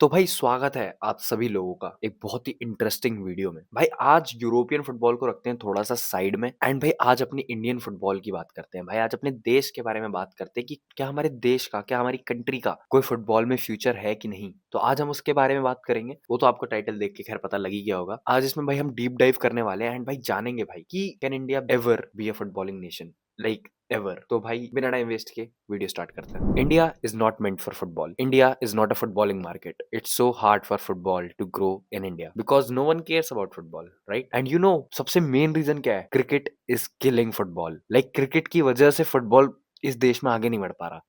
तो भाई स्वागत है आप सभी लोगों का एक बहुत ही इंटरेस्टिंग वीडियो में। भाई आज यूरोपियन फुटबॉल को रखते हैं थोड़ा सा साइड में एंड भाई आज अपनी इंडियन फुटबॉल की बात करते हैं। भाई आज अपने देश के बारे में बात करते हैं कि क्या हमारे देश का, क्या हमारी कंट्री का कोई फुटबॉल में फ्यूचर है कि नहीं। तो आज हम उसके बारे में बात करेंगे। वो तो आपको टाइटल देख के खैर पता लग ही गया होगा। आज इसमें भाई हम डीप डाइव करने वाले हैं एंड भाई जानेंगे भाई कि can India ever be a footballing nation, like ever. तो भाई बिना टाइम वेस्ट के वीडियो स्टार्ट करते हैं। India is not meant for football. India is not a footballing market. It's so hard for football to grow in India because no one cares about football, right? And you know सबसे main reason क्या है? Cricket is killing football. Like cricket की वजह से football इस देश में आगे नहीं बढ़ पा रहा।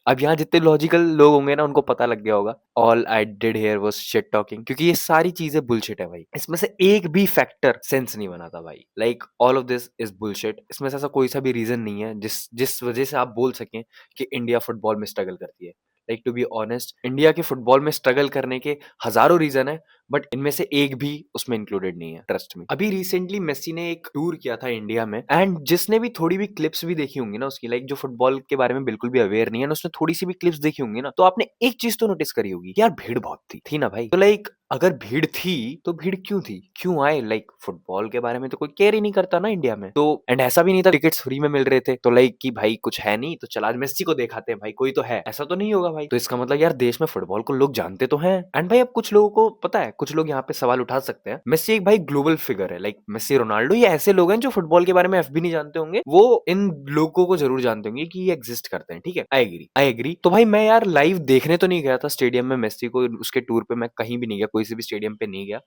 अब यहाँ जितने लॉजिकल लोग होंगे ना उनको पता लग गया होगा all I did here was shit talking, क्योंकि ये सारी चीजें बुलशिट है भाई। इसमें से एक भी फैक्टर सेंस नहीं बनाता भाई। Like all of this is bullshit. इसमें से ऐसा कोई सा भी रीजन नहीं है जिस जिस वजह से आप बोल सकें कि इंडिया फुटबॉल में स्ट्रगल करती है। Like to be honest, India के फुटबॉल में स्ट्रगल करने के हजारों रीजन है, बट इनमें से एक भी उसमें इंक्लूडेड नहीं है, ट्रस्ट मी। अभी रिसेंटली मेसी ने एक टूर किया था इंडिया में एंड जिसने भी थोड़ी भी क्लिप्स भी देखी होंगी ना उसकी, लाइक जो फुटबॉल के बारे में बिल्कुल भी अवेयर नहीं है ना, उसने थोड़ी सी भी क्लिप्स देखी होंगी ना, तो आपने एक चीज तो नोटिस करी होगी कि यार भीड़ बहुत थी ना भाई। तो लाइक अगर भीड़ थी तो भीड़ क्यों थी, क्यों आए? लाइक फुटबॉल के बारे में तो कोई केयर ही नहीं करता ना इंडिया में। तो एंड ऐसा भी नहीं था टिकट्स फ्री में मिल रहे थे तो लाइक कि भाई कुछ है नहीं तो चल आज मेस्सी को दिखाते हैं, भाई कोई तो है, ऐसा तो नहीं होगा भाई। तो इसका मतलब यार देश में फुटबॉल को लोग जानते तो हैं। एंड भाई अब कुछ लोगों को पता है, कुछ लोग यहाँ पे सवाल उठा सकते हैं, मेस्सी एक भाई ग्लोबल फिगर है। लाइक मेस्सी, रोनाल्डो, ये ऐसे लोग हैं जो फुटबॉल के बारे में एफ भी नहीं जानते होंगे, वो इन लोगों को जरूर जानते होंगे कि ये एग्जिस्ट करते हैं। ठीक है, आई एग्री। तो भाई मैं यार लाइव देखने तो नहीं गया था स्टेडियम में मेस्सी को, उसके टूर पे मैं कहीं भी नहीं गया, कोई से भी स्टेडियम पे नहीं गया।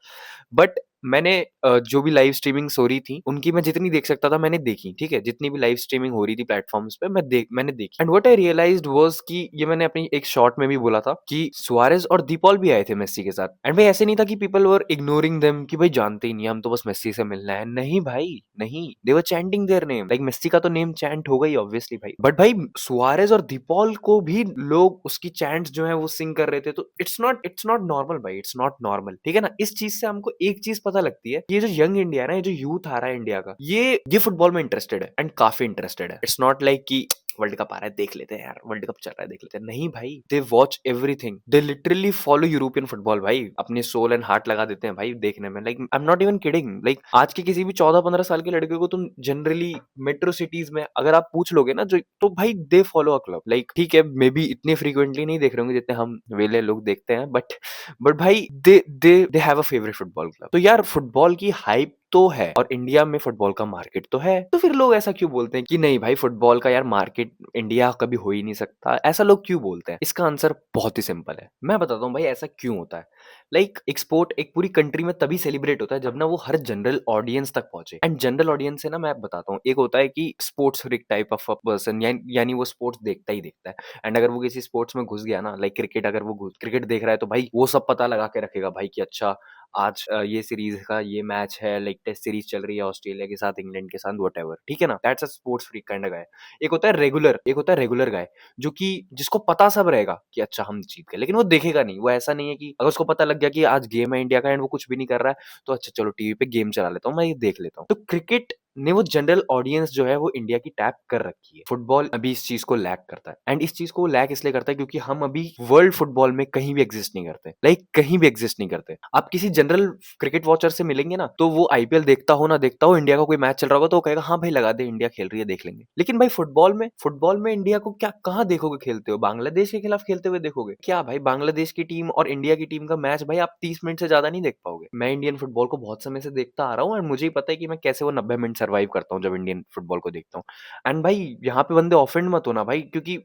बट मैंने जो भी लाइव स्ट्रीमिंग्स हो रही थी उनकी मैं जितनी देख सकता था मैंने देखी। ठीक है, जितनी भी लाइव स्ट्रीमिंग हो रही थी प्लेटफॉर्म्स पे मैंने देखी। And what I realised was कि ये मैंने अपनी एक शॉर्ट में भी बोला था कि सुआरेज और दीपॉल भी आए थे मेस्सी के साथ। एंड भाई ऐसे नहीं था कि पीपल वर इग्नोरिंग देम कि भाई जानते ही नहीं, हम तो बस मेस्सी से मिलना है। नहीं भाई नहीं, they were chanting their name. Like Messi का तो नेम चैंट होगा ही ऑब्वियसली भाई, बट भाई सुआरेज और दीपॉल को भी लोग उसकी चैंट्स जो है वो सिंग कर रहे थे। तो इट्स नॉट नॉर्मल भाई, इट्स नॉट नॉर्मल। ठीक है ना? इस चीज से हमको एक चीज पता लगती है कि ये जो यंग इंडिया है ना, ये जो यूथ आ रहा है इंडिया का, ये फुटबॉल में इंटरेस्टेड है एंड काफी इंटरेस्टेड है। इट्स नॉट लाइक कि वर्ल्ड कप आ रहा है देख लेते हैं यार, वर्ल्ड कप चल रहा है देख लेते हैं। नहीं भाई, they watch everything, they literally follow European football भाई। अपने सोल एंड हार्ट लगा देते हैं भाई देखने में। Like I am not even kidding. Like आज के किसी भी 14-15 साल के लड़के को तुम जनरली मेट्रो सिटीज में अगर आप पूछ लोगे ना जो, तो भाई they follow a club. Like ठीक है, मे बी इतने फ्रीक्वेंटली नहीं देख रहे होंगे जितने हम वेले लोग देखते हैं, बट भाई they have a favourite football club. तो यार फुटबॉल की हाइप तो है और इंडिया में फुटबॉल का मार्केट तो है, तो फिर लोग ऐसा क्यों बोलते हैं कि नहीं भाई फुटबॉल का यार मार्केट इंडिया कभी हो ही नहीं सकता? ऐसा लोग क्यों बोलते हैं? इसका आंसर बहुत ही सिंपल है, मैं बताता हूँ भाई ऐसा क्यों होता है। लाइक एक स्पोर्ट एक पूरी कंट्री में तभी सेलिब्रेट होता है जब ना वो हर जनरल ऑडियंस तक पहुंचे। एंड जनरल ऑडियंस से ना मैं बताता हूँ, एक होता है कि sports freak type of a person, यानी वो स्पोर्ट्स देखता ही देखता है। एंड अगर वो किसी स्पोर्ट्स में घुस गया ना, लाइक क्रिकेट, अगर वो क्रिकेट देख रहा है तो भाई वो सब पता लगा के रखेगा भाई कि अच्छा आज ये सीरीज का ये मैच है, लाइक टेस्ट सीरीज चल रही है ऑस्ट्रेलिया के साथ, इंग्लैंड के साथ, वट। ठीक है ना? That's a sports freak kind guy. एक होता है रेगुलर गाय, जो कि जिसको पता सब रहेगा कि अच्छा हम जीत गए, लेकिन वो देखेगा नहीं। वो ऐसा नहीं है कि अगर उसको पता लग गया कि आज गेम है इंडिया का एंड वो कुछ भी नहीं कर रहा है तो अच्छा चलो टीवी पे गेम चला लेता हूँ, मैं ये देख लेता हूँ। तो क्रिकेट ने वो जनरल ऑडियंस जो है वो इंडिया की टैप कर रखी है। फुटबॉल अभी इस चीज को लैक करता है एंड इस चीज को लैक इसलिए करता है क्योंकि हम अभी वर्ल्ड फुटबॉल में कहीं भी एग्जिस्ट नहीं करते। लाइक कहीं भी एग्जिस्ट नहीं करते। आप किसी जनरल क्रिकेट वॉचर से मिलेंगे ना, तो वो आईपीएल देखता हो ना देखता हो, इंडिया का कोई मैच चल रहा होगा तो वो कहेगा हाँ भाई लगा दे, इंडिया खेल रही है देख लेंगे। लेकिन भाई फुटबॉल में इंडिया को क्या कहाँ देखोगे खेलते हो? बांग्लादेश के खिलाफ खेलते हुए देखोगे क्या भाई? बांग्लादेश की टीम और इंडिया की टीम का मैच भाई आप 30 मिनट से ज्यादा नहीं देख पाओगे। मैं इंडियन फुटबॉल को बहुत समय से देखता आ रहा हूँ और मुझे ही पता है कि मैं कैसे वो 90 मिनट सर्वाइव करता हूँ जब इंडियन फुटबॉल को देखता हूँ। एंड भाई यहाँ पे बंदे ऑफेंड मत होना भाई, क्योंकि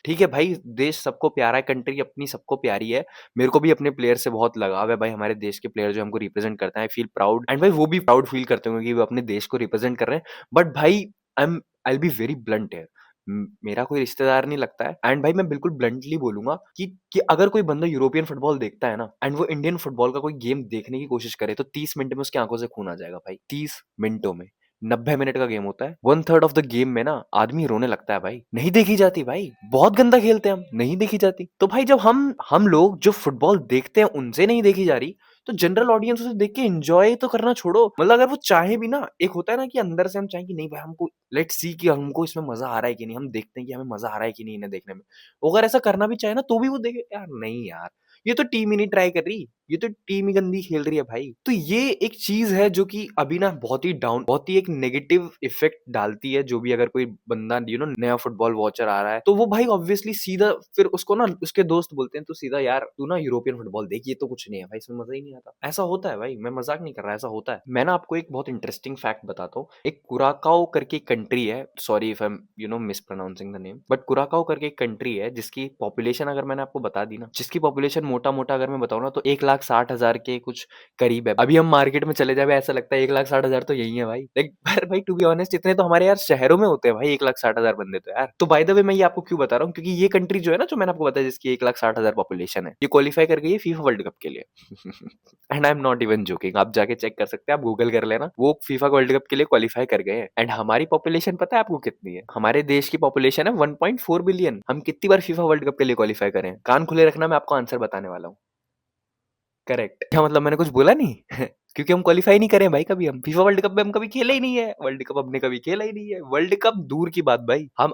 ठीक है भाई, देश सबको प्यारा है, कंट्री अपनी सबको प्यारी है। मेरे को भी अपने प्लेयर से बहुत लगाव है भाई, हमारे देश के प्लेयर जो हमको रिप्रेजेंट करते हैं, आई फील प्राउड एंड भाई वो भी प्राउड फील करते होंगे कि वो अपने देश को रिप्रेजेंट कर रहे हैं। बट भाई आई बी वेरी ब्लंट है, मेरा कोई रिश्तेदार नहीं लगता है एंड भाई मैं बिल्कुल ब्लंटली बोलूंगा कि अगर कोई बंदा यूरोपियन फुटबॉल देखता है ना एंड वो इंडियन फुटबॉल का कोई गेम देखने की कोशिश करे तो 30 मिनट में उसकी आंखों से खून आ जाएगा भाई। 30 मिनटों में 90 मिनट का गेम होता है, 1/3 ऑफ द गेम में ना आदमी रोने लगता है भाई। नहीं देखी जाती भाई, बहुत गंदा खेलते हैं हम, नहीं देखी जाती। तो भाई जब हम लोग जो फुटबॉल देखते हैं उनसे नहीं देखी जा रही, तो जनरल ऑडियंस उसे देख के एंजॉय तो करना छोड़ो, मतलब अगर वो चाहे भी ना, एक होता है ना कि अंदर से हम चाहें कि नहीं भाई हमको लेट्स सी कि हमको इसमें मजा आ रहा है कि नहीं, हम देखते हैं कि हमें मजा आ रहा है कि नहीं इन्हें देखने में। वो अगर ऐसा करना भी चाहे ना तो भी वो देखे यार नहीं यार, ये तो टीम ही नहीं ट्राई कर रही, ये तो टीम ही गंदी खेल रही है भाई। तो ये एक चीज है जो कि अभी ना बहुत ही एक नेगेटिव इफेक्ट डालती है, जो भी अगर कोई बंदा नया फुटबॉल वॉचर आ रहा है तो वो भाई ऑब्वियसली सीधा फिर उसको ना उसके दोस्त बोलते हैं तो सीधा यार तू ना यूरोपियन फुटबॉल देख, ये तो कुछ नहीं है भाई, इसमें मजा ही नहीं आता। ऐसा होता है भाई, मैं मजाक नहीं कर रहा, ऐसा होता है। मैं ना आपको एक बहुत इंटरेस्टिंग फैक्ट बताता हूँ। एक कुराकाओ करके कंट्री है, sorry if I am miss pronouncing the name, but Curaçao करके एक कंट्री है जिसकी पॉपुलेशन अगर मैंने आपको बता दी ना, जिसकी पॉपुलेशन मोटा मोटा अगर मैं बताऊँ ना तो 1,60,000 के कुछ करीब है। अभी हम मार्केट में चले जाए ऐसा लगता है 1,60,000 तो यही है भाई, लाइक पर भाई टू बी ऑनेस्ट इतने तो हमारे यार शहरों में होते हैं भाई, 1,60,000 बंदे तो यार। तो बाय द वे मैं ये आपको क्यों बता रहा हूँ, क्योंकि ये कंट्री जो है ना, जो मैंने आपको बताया जिसकी 1,60,000 पॉपुलेशन है, ये क्वालिफाई कर गई है फीफा वर्ल्ड कप के लिए। And I am not even joking, आप जाके चेक कर सकते हैं, आप गूगल कर लेना, वो फीफा वर्ल्ड कप के लिए क्वालिफाई कर गए हैं। एंड हमारी पॉपुलेशन पता है आपको कितनी है? हमारे देश की पॉपुलेशन है 1.4 बिलियन। हम कितनी बार फीफा वर्ल्ड कप के लिए क्वालिफाई करें? कान खुले रखना, मैं आपको आंसर बताने वाला हूँ। करेक्ट। क्या मतलब मैंने कुछ बोला नहीं? क्योंकि हम क्वालिफाई नहीं करे भाई कभी, हम फीफा वर्ल्ड कप में हम कभी खेले ही नहीं है, वर्ल्ड कप हमने कभी खेला ही नहीं है। वर्ल्ड कप दूर की बात भाई, हम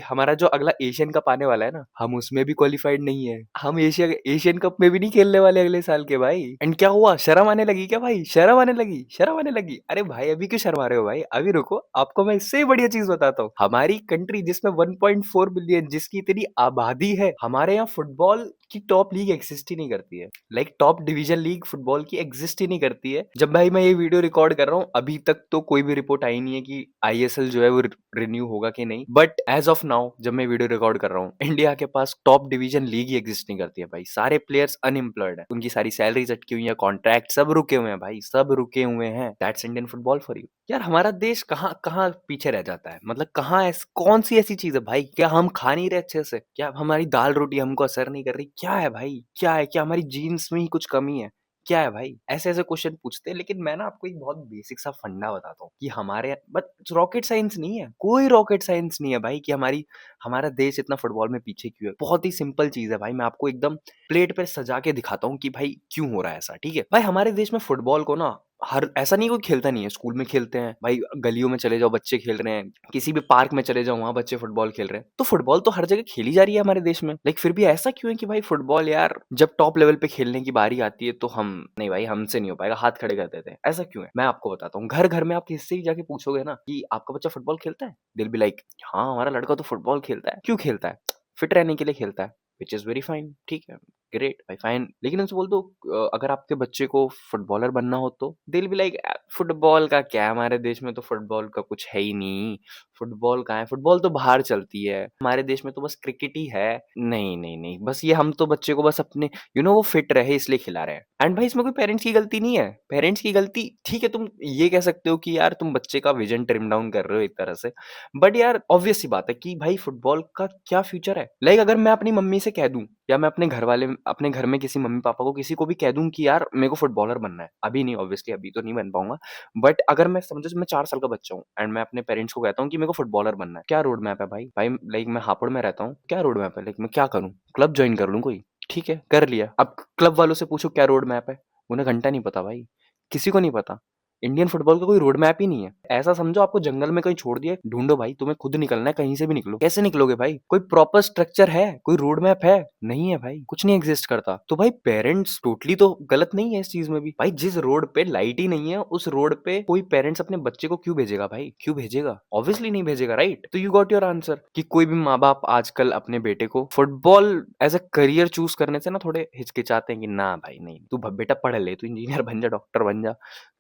हमारा जो अगला एशियन कप आने वाला है ना, हम उसमें भी क्वालिफाइड नहीं है। हम एशियन कप में भी नहीं खेलने वाले अगले साल के भाई। एंड क्या हुआ, शर्म आने लगी क्या भाई? शर्म आने लगी, शर्म आने लगी। अरे भाई अभी क्यों शर्मा रहे हो भाई, अभी रुको, आपको मैं इससे बढ़िया चीज बताता हूँ। हमारी कंट्री जिसमें 1.4 बिलियन, जिसकी इतनी आबादी है, हमारे यहाँ फुटबॉल की टॉप लीग एग्जिस्ट ही नहीं करती है। Like top division league football की एग्जिस्ट ही नहीं करती है। जब भाई मैं ये वीडियो रिकॉर्ड कर रहा हूँ, अभी तक तो कोई भी रिपोर्ट आई नहीं है कि आईएसएल जो है वो रिन्यू होगा कि नहीं, बट एज ऑफ नाउ जब मैं वीडियो रिकॉर्ड कर रहा हूँ, इंडिया के पास टॉप डिवीजन लीग ही एग्जिस्ट नहीं करती है भाई। सारे प्लेयर्स अनएम्प्लॉयड है, उनकी सारी सैलरीज अटकी हुई है, कॉन्ट्रैक्ट सब रुके हुए हैं भाई, सब रुके हुए हैं। That's Indian football for you. यार हमारा देश कहाँ कहाँ पीछे रह जाता है, मतलब कहाँ कौन सी ऐसी चीज है भाई? क्या हम खा नहीं रहे अच्छे से? क्या हमारी दाल रोटी हमको असर नहीं कर रही? क्या है भाई, क्या है? क्या हमारी जीन्स में ही कुछ कमी है? क्या है भाई? ऐसे-ऐसे क्वेश्चन पूछते हैं। लेकिन मैं ना आपको एक बहुत बेसिक सा फंडा बताता हूँ कि हमारे बट रॉकेट साइंस नहीं है, कोई रॉकेट साइंस नहीं है भाई कि हमारा देश इतना फुटबॉल में पीछे क्यों है। बहुत ही सिंपल चीज़ है भाई, मैं आपको एकदम प्लेट पे सजा के दिखाता हूँ कि भाई क्यों हो रहा है ऐसा, ठीक है? भाई हमारे देश में फुटबॉल को ना हर ऐसा नहीं कोई खेलता नहीं है, स्कूल में खेलते हैं, भाई गलियों में चले जाओ बच्चे खेल रहे हैं, किसी भी पार्क में चले जाओ वहाँ बच्चे फुटबॉल खेल रहे हैं। तो फुटबॉल तो हर जगह खेली जा रही है हमारे देश में। लाइक फिर भी ऐसा क्यों है कि भाई फुटबॉल यार जब टॉप लेवल पे खेलने की बारी आती है तो हम नहीं भाई, हमसे नहीं हो पाएगा, हाथ खड़े कर देते हैं। ऐसा क्यों है? मैं आपको बताता हूँ। घर घर में आप किससे भी जाके पूछोगे ना कि आपका बच्चा फुटबॉल खेलता है, दे विल बी लाइक हाँ हमारा लड़का तो फुटबॉल खेलता है। क्यों खेलता है? फिट रहने के लिए खेलता है, विच इज वेरी फाइन, ठीक है, ग्रेट भाई फाइन। लेकिन उनसे बोल दो अगर आपके बच्चे को फुटबॉलर बनना हो तो दे विल बी लाइक फुटबॉल का क्या है, हमारे देश में तो फुटबॉल का कुछ है ही नहीं। फुटबॉल कहाँ है? फुटबॉल तो बाहर चलती है, हमारे देश में तो बस क्रिकेट ही है। नहीं नहीं नहीं, बस ये हम तो बच्चे को बस अपने वो फिट रहे इसलिए खिला रहे हैं। एंड भाई इसमें कोई पेरेंट्स की गलती नहीं है। पेरेंट्स की गलती ठीक है, तुम ये कह सकते हो कि यार तुम बच्चे का विजन ट्रिम डाउन कर रहे हो एक तरह से, बट यार ऑब्वियस सी बात है कि भाई फुटबॉल का क्या फ्यूचर है। लाइक अगर मैं अपनी मम्मी से कह दूं या मैं अपने घर में किसी मम्मी पापा को किसी को भी कह दूं कि यार मेरे को फुटबॉलर बनना है, अभी नहीं ऑब्वियसली, अभी तो नहीं बन पाऊंगा, बट अगर मैं समझो मैं 4 साल का बच्चा हूँ एंड मैं अपने पेरेंट्स को कहता हूँ कि मेरे को फुटबॉलर बनना है, क्या रोड मैप है भाई? भाई लाइक मैं हापुड़ में रहता हूँ, क्या रोड मैप है? लाइक मैं क्या करूँ? क्लब ज्वाइन कर लूँ कोई? ठीक है कर लिया, अब क्लब वालों से पूछो क्या रोड मैप है, उन्हें घंटा नहीं पता भाई, किसी को नहीं पता। इंडियन फुटबॉल का कोई रोड मैप ही नहीं है। ऐसा समझो आपको जंगल में कहीं छोड़ दिया, ढूंढो भाई, तुम्हें खुद निकलना है, कहीं से भी निकलो, कैसे निकलोगे भाई? कोई प्रॉपर स्ट्रक्चर है? कोई रोड मैप है? नहीं है भाई, कुछ नहीं एग्जिस्ट करता। तो भाई पेरेंट्स टोटली तो गलत नहीं है इस चीज में भी भाई। जिस रोड पे लाइट ही नहीं है उस रोड पे कोई पेरेंट्स अपने बच्चे को क्यों भेजेगा भाई? क्यों भेजेगा? ऑब्वियसली नहीं भेजेगा, राइट? तो यू गॉट योर आंसर कि कोई भी माँ बाप आजकल अपने बेटे को football as a career choose करने से ना थोड़े हिचकिचाते हैं कि ना भाई नहीं, तू बेटा पढ़ ले, तू इंजीनियर बन जा, डॉक्टर बन जा,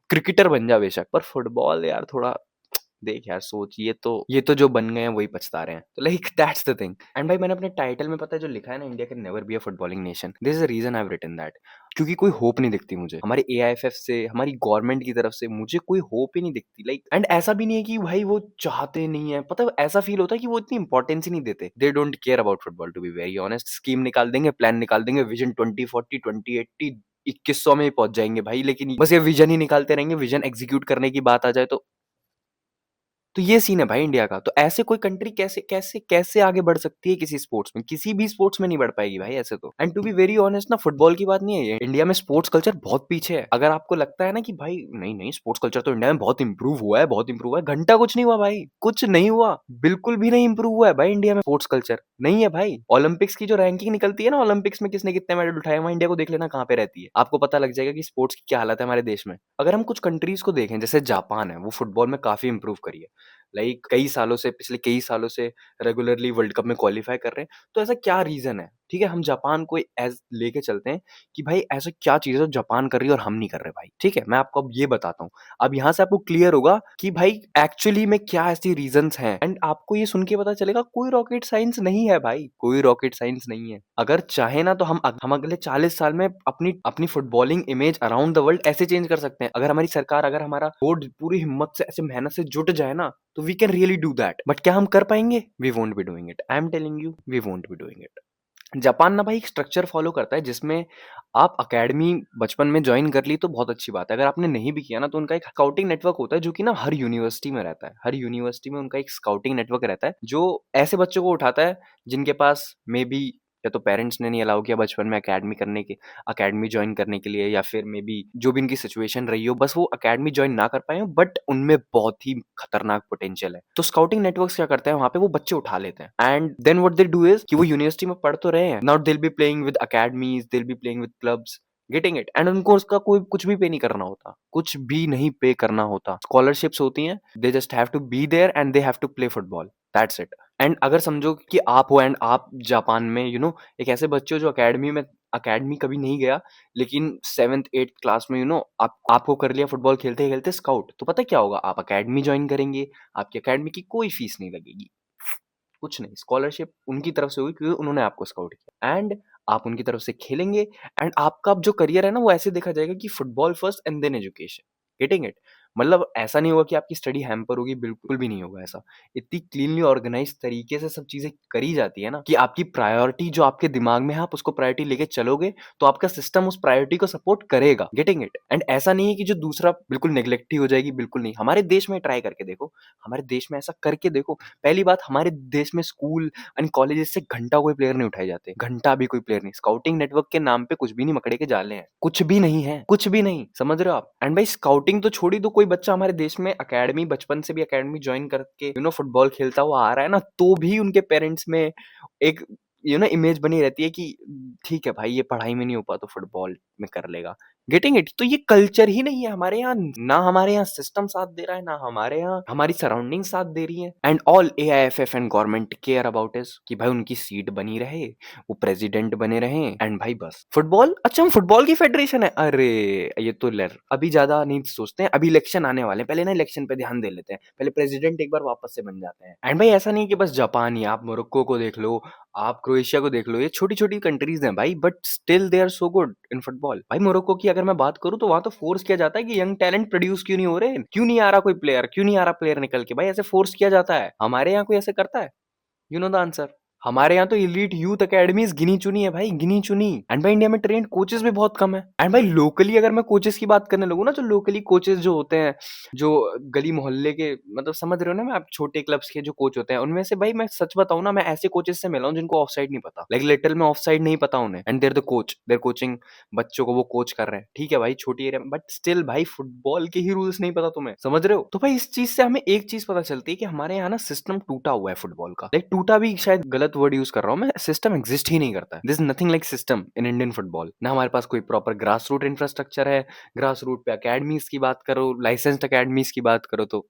क्रिकेटर बन जा बेशक, पर फुटबॉल यार थोड़ा देख यार सोच, ये तो जो बन गए हैं वही पछता रहे हैं। तो like that's the thing. And भाई मैंने अपने टाइटल में पता है जो लिखा है ना, India can never be a footballing nation, this is the reason I have written that. क्योंकि कोई होप नहीं दिखती मुझे हमारे एआईएफएफ से, हमारी गवर्नमेंट की तरफ से मुझे कोई होप ही नहीं दिखती। लाइक एंड ऐसा भी नहीं है कि भाई वो चाहते नहीं है, पता है ऐसा फील होता है कि वो इतनी इंपॉर्टेंस ही नहीं देते, they don't care about football to be very honest. Scheme निकाल देंगे, प्लान निकाल देंगे, विजन 2040 2080 2100 में ही पहुंच जाएंगे भाई, लेकिन बस ये विजन ही निकालते रहेंगे, विजन एग्जीक्यूट करने की बात आ जाए तो तो ये सीन है भाई इंडिया का। तो ऐसे कोई कंट्री कैसे कैसे कैसे आगे बढ़ सकती है किसी स्पोर्ट्स में? किसी भी स्पोर्ट्स में नहीं बढ़ पाएगी भाई ऐसे तो। And to be very honest ना, फुटबॉल की बात नहीं है ये, इंडिया में स्पोर्ट्स कल्चर बहुत पीछे है। अगर आपको लगता है ना कि भाई नहीं नहीं स्पोर्ट्स कल्चर तो इंडिया में बहुत इंप्रूव हुआ है, बहुत इंप्रूव हुआ है, घंटा कुछ नहीं हुआ भाई, कुछ नहीं हुआ, बिल्कुल भी नहीं इंप्रूव हुआ है भाई इंडिया में स्पोर्ट्स कल्चर नहीं है भाई। ओलंपिक्स की जो रैंकिंग निकलती है ना, ओलंपिक्स में किसने कितने मेडल उठाए, वहां इंडिया को देख लेना कहाँ पे रहती है, आपको पता लग जाएगा कि स्पोर्ट्स की क्या हालत है हमारे देश में। अगर हम कुछ कंट्रीज को देखें, जैसे जापान है, वो फुटबॉल में काफी इंप्रूव करी है, लाइक कई सालों से, पिछले कई सालों से रेगुलरली वर्ल्ड कप में क्वालिफाई कर रहे हैं। तो ऐसा क्या रीजन है? ठीक है, हम जापान को एज लेके चलते हैं कि भाई ऐसा क्या चीज है जो जापान कर रही है और हम नहीं कर रहे भाई। ठीक है, मैं आपको अब ये बताता हूँ। अब यहाँ से आपको क्लियर होगा कि भाई एक्चुअली में क्या ऐसी रीजंस हैं, एंड आपको ये सुन के पता चलेगा कोई रॉकेट साइंस नहीं है भाई, कोई रॉकेट साइंस नहीं है। अगर चाहे ना तो हम अगले 40 साल में अपनी अपनी footballing image around the world ऐसे चेंज कर सकते हैं। अगर हमारी सरकार, अगर हमारा बोर्ड पूरी हिम्मत से ऐसे मेहनत से जुट जाए ना, तो we can really do that. But क्या हम कर पाएंगे? We won't be doing it, I am telling you, we won't be doing it. Japan ना भाई एक स्ट्रक्चर फॉलो करता है जिसमें आप अकेडमी बचपन में ज्वाइन कर ली तो बहुत अच्छी बात है। अगर आपने नहीं भी किया ना, तो उनका एक स्काउटिंग नेटवर्क होता है जो कि ना हर यूनिवर्सिटी में रहता है। हर यूनिवर्सिटी में उनका एक स्काउटिंग नेटवर्क रहता है जो ऐसे बच्चों को उठाता है जिनके पास मे बी या तो पेरेंट्स ने नहीं अलाउ किया बचपन में अकेडमी ज्वाइन करने के लिए, या फिर मे बी जो भी इनकी सिचुएशन रही हो, बस वो अकेडमी ज्वाइन ना कर पाए हो, बट उनमें बहुत ही खतरनाक पोटेंशियल है। तो स्काउटिंग नेटवर्क्स क्या करते हैं, वहां पे वो बच्चे उठा लेते हैं, and then what they do is कि वो यूनिवर्सिटी में पढ़ तो रहे हैं, now they will be playing with academies, they will be playing with clubs, getting it. एंड उनको उसका कोई कुछ भी पे नहीं करना होता, कुछ भी नहीं पे करना होता। स्कॉलरशिप्स होती हैं, they just have to be there and they have to play football, that's it. And अगर समझो कि आप हो, एंड आप जापान में एक ऐसे बच्चे हो जो अकेडमी कभी नहीं गया, लेकिन 7th 8th क्लास में आपको कर लिया फुटबॉल खेलते खेलते स्काउट, तो पता है क्या होगा? आप अकेडमी ज्वाइन करेंगे, आपकी अकेडमी की कोई फीस नहीं लगेगी, कुछ नहीं, स्कॉलरशिप उनकी तरफ से होगी क्योंकि उन्होंने आपको स्काउट किया, एंड आप उनकी तरफ से खेलेंगे। एंड आपका अब जो करियर है ना, वो ऐसे देखा जाएगा कि football first and then education, getting it. मतलब ऐसा नहीं होगा कि आपकी स्टडी हैम्पर होगी, बिल्कुल भी नहीं होगा ऐसा। इतनी क्लीनली ऑर्गेनाइज तरीके से सब चीजें करी जाती है ना कि आपकी प्रायोरिटी जो आपके दिमाग में है, आप उसको प्रायोरिटी लेके चलोगे तो आपका सिस्टम उस प्रायोरिटी को सपोर्ट करेगा, गेटिंग इट। एंड ऐसा नहीं है कि जो दूसरा बिल्कुल नेग्लेक्ट ही हो जाएगी, बिल्कुल नहीं। हमारे देश में ट्राई करके देखो, हमारे देश में ऐसा करके देखो। पहली बात, हमारे देश में स्कूल एंड कॉलेजेस से घंटा कोई प्लेयर नहीं उठाए जाते, घंटा भी कोई प्लेयर नहीं। स्काउटिंग नेटवर्क के नाम पे कुछ भी नहीं मकड़े के जाले हैं, कुछ भी नहीं है, कुछ भी नहीं, समझ रहे हो आप? एंड भाई स्काउटिंग तो छोड़ी दो, कोई बच्चा हमारे देश में अकेडमी बचपन से भी अकेडमी ज्वाइन करके फुटबॉल खेलता हुआ आ रहा है ना, तो भी उनके पेरेंट्स में एक इमेज बनी रहती है कि ठीक है भाई, ये पढ़ाई में नहीं हो पाता तो फुटबॉल में कर लेगा, गेटिंग इट। तो ये कल्चर ही नहीं है हमारे यहाँ, ना हमारे यहाँ सिस्टम साथ दे रहा है, ना हमारे यहाँ हमारी सराउंडिंग साथ दे रही है। And all AIFF and government care about is कि भाई उनकी सीट बनी रहे, वो प्रेसिडेंट बने रहे, एंड भाई बस फुटबॉल, अच्छा हम फुटबॉल की फेडरेशन है, अरे ये तो लर अभी ज्यादा नहीं सोचते हैं, अभी इलेक्शन आने वाले हैं, पहले ना इलेक्शन पे ध्यान दे लेते हैं, पहले प्रेसिडेंट एक बार वापस से बन जाते हैं। एंड भाई ऐसा नहीं कि बस जापान ही, आप मोरक्को को देख लो, आप क्रोएशिया को देख लो, ये छोटी छोटी कंट्रीज हैं भाई, but still they are so good in football. भाई मोरक्को की अगर मैं बात करूं तो वहां तो फोर्स किया जाता है कि यंग टैलेंट प्रोड्यूस क्यों नहीं हो रहे, क्यों नहीं आ रहा कोई प्लेयर, क्यों नहीं आ रहा प्लेयर निकल के, भाई ऐसे फोर्स किया जाता है। हमारे यहाँ कोई ऐसे करता है? You know the answer. हमारे यहाँ तो इलीट यूथ अकेडमीज गिनी चुनी है भाई, गिनी चुनी। एंड भाई इंडिया में ट्रेंड कोचेस भी बहुत कम है। एंड भाई लोकली अगर मैं कोचेस की बात करने लगूँ ना, तो लोकली कोचेस जो होते हैं, जो गली मोहल्ले के, मतलब समझ रहे हो ना, मैं आप छोटे क्लब्स के जो कोच होते हैं, उनमें से भाई मैं सच बताऊं ना, मैं ऐसे कोचेस से मिला हूं जिनको ऑफ साइड नहीं पता, लाइक लिटिल में ऑफ साइड नहीं पता उन्हें, and there the coach, there coaching बच्चों को, वो कोच कर रहे हैं, ठीक है भाई छोटी एरिया में, बट स्टिल भाई फुटबॉल के ही रूल्स नहीं पता तुम्हें, समझ रहे हो? तो भाई इस चीज से हमें एक चीज पता चलती है कि हमारे यहाँ ना सिस्टम टूटा हुआ है फुटबॉल का। लाइक टूटा भी शायद गलत वर्ड यूज कर रहा हूँ मैं, सिस्टम एग्जिस्ट ही नहीं करता है। This nothing like system in Indian football. ना हमारे पास कोई प्रॉपर ग्रास रूट इंफ्रास्ट्रक्चर है, ग्रास रूट पे अकेडमीज की बात करो, लाइसेंस्ड अकेडमीज की बात करो तो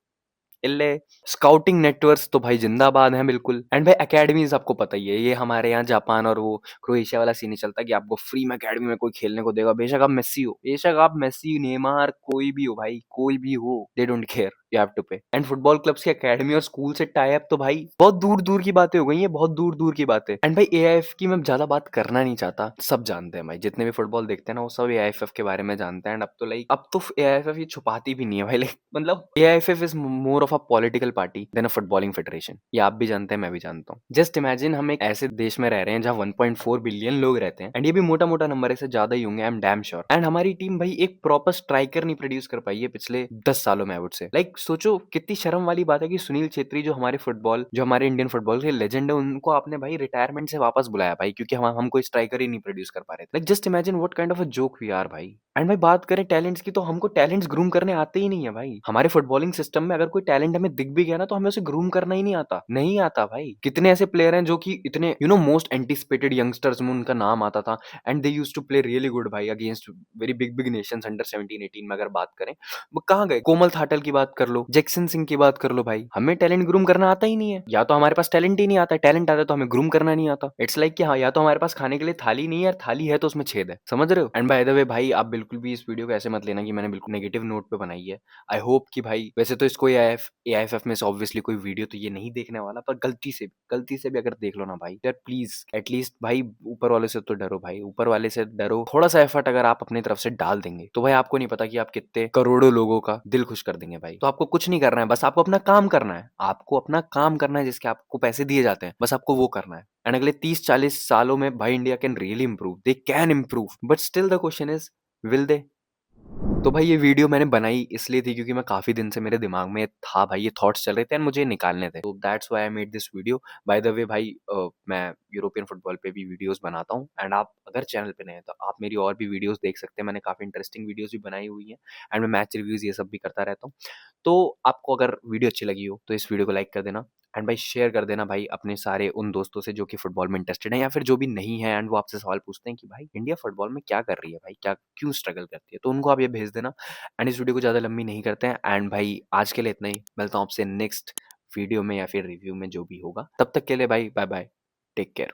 इल्ले। स्काउटिंग नेटवर्क्स तो भाई जिंदाबाद हैं बिल्कुल। एंड भाई एकेडमीज आपको पता ही है, ये हमारे यहाँ जापान और वो क्रोएशिया वाला सीन नहीं चलता कि आपको फ्री में एकेडमी में कोई खेलने को देगा, बेशक आप मेसी हो, बेशक आप मेसी, नेमार, कोई भी हो भाई, कोई भी हो, they don't care, you have to pay. And football clubs की एकेडमी और स्कूल से टाई अप तो भाई बहुत दूर दूर की बातें हो गई हैं, बहुत दूर दूर की बातें। एंड भाई AIF की मैं ज्यादा बात करना नहीं चाहता, सब जानते हैं भाई, जितने भी फुटबॉल देखते हैं ना, वो सब AIFF के बारे में जानते हैं। एंड अब तो AIFF ये छुपाती भी नहीं है भाई, मतलब AIFF is more of a political party than a footballing federation. ये आप भी जानते हैं, मैं भी जानता हूँ। जस्ट इमेजिन हम एक ऐसे देश में रह रहे हैं जहाँ 1.4 बिलियन लोग रहते हैं, एंड ये भी मोटा मोटा नंबर है, से ज्यादा ही होंगे, I am damn sure. And हमारी टीम भाई एक प्रॉपर स्ट्राइकर नहीं प्रोड्यूस कर पाई है पिछले 10 सालों में, आई वुड से। लाइक सोचो कितनी शर्म वाली बात है कि सुनील छेत्री जो हमारे इंडियन फुटबॉल के लेजेंड है, उनको आपने भाई रिटायरमेंट से वापस बुलाया भाई, क्योंकि हम कोई स्ट्राइकर ही नहीं प्रोड्यूस कर पा रहे थे। Like just imagine what kind of a joke we are भाई। एंड भाई बात करें टैलेंट्स की, तो हमको टैलेंट्स ग्रूम करने आते ही नहीं है भाई। हमारे फुटबॉलिंग सिस्टम में अगर कोई टैलेंट हमें दिख भी गया ना, तो हमें उसे ग्रूम करना ही नहीं आता, नहीं आता भाई। कितने ऐसे प्लेयर हैं जो कि इतने मोस्ट एंटिसिपेटेड यंगस्टर्स में उनका नाम आता था, and they used to play really good भाई against very big big nations under 17-18 में अगर बात करें। वो कहाँ गए? कोमल थाटल की बात कर लो, जैक्सन सिंह की बात कर लो भाई। हमें टैलेंट ग्रूम करना आता ही नहीं है, या तो हमारे पास टैलेंट ही नहीं आता, टैलेंट आता है तो हमें ग्रूम करना नहीं आता। इट्स लाइक कि हाँ, या तो हमारे पास खाने के लिए थाली नहीं है, और थाली है तो उसमें छेद है, समझ रहे हो? एंड बाय द वे भाई, आप बिल्कुल भी इस वीडियो को ऐसे मत लेना कि मैंने बिल्कुल नेगेटिव नोट पे बनाई है। आई होप कि भाई, वैसे तो इसको एआईएफएफ में से ऑब्वियसली कोई वीडियो तो ये नहीं देखने वाला, पर गलती से भी अगर देख लो ना भाई, यार प्लीज एटलीस्ट भाई ऊपर वाले से तो डरो भाई, ऊपर वाले से डरो। थोड़ा सा एफर्ट अगर आप अपनी तरफ से डाल देंगे, तो भाई आपको नहीं पता कि आप कितने करोड़ों लोगों का दिल खुश कर देंगे भाई। तो आपको कुछ नहीं करना है, बस आपको अपना काम करना है, आपको अपना काम करना है, जिसके आपको पैसे दिए जाते हैं, बस आपको वो करना है। एंड अगले 30-40 सालों में भाई India can really improve, they can improve, but still the question is, will they? तो भाई ये वीडियो मैंने बनाई इसलिए थी क्योंकि मैं काफ़ी दिन से मेरे दिमाग में था भाई, ये थॉट्स चल रहे थे एंड मुझे निकालने थे। तो that's why I made this video. By the way भाई, मैं यूरोपियन फुटबॉल पे भी वीडियोस बनाता हूँ, एंड आप अगर चैनल पे नए हैं तो आप मेरी और भी वीडियोस देख सकते हैं। मैंने काफ़ी इंटरेस्टिंग वीडियोस भी बनाई हुई हैं, एंड मैं मैच रिव्यूज़ ये सब भी करता रहता हूँ। तो आपको अगर वीडियो अच्छी लगी हो तो इस वीडियो को लाइक कर देना, एंड भाई शेयर कर देना भाई अपने सारे उन दोस्तों से जो कि फुटबॉल में इंटरेस्टेड हैं, या फिर जो भी नहीं है एंड वो आपसे सवाल पूछते हैं कि भाई इंडिया फुटबॉल में क्या कर रही है भाई, क्या क्यों स्ट्रगल करती है, तो उनको आप ये भेज देना। एंड इस वीडियो को ज़्यादा लंबी नहीं करते हैं, एंड भाई आज के लिए इतना ही। मिलता हूँ आपसे नेक्स्ट वीडियो में या फिर रिव्यू में, जो भी होगा। तब तक के लिए भाई बाय बाय, टेक केयर।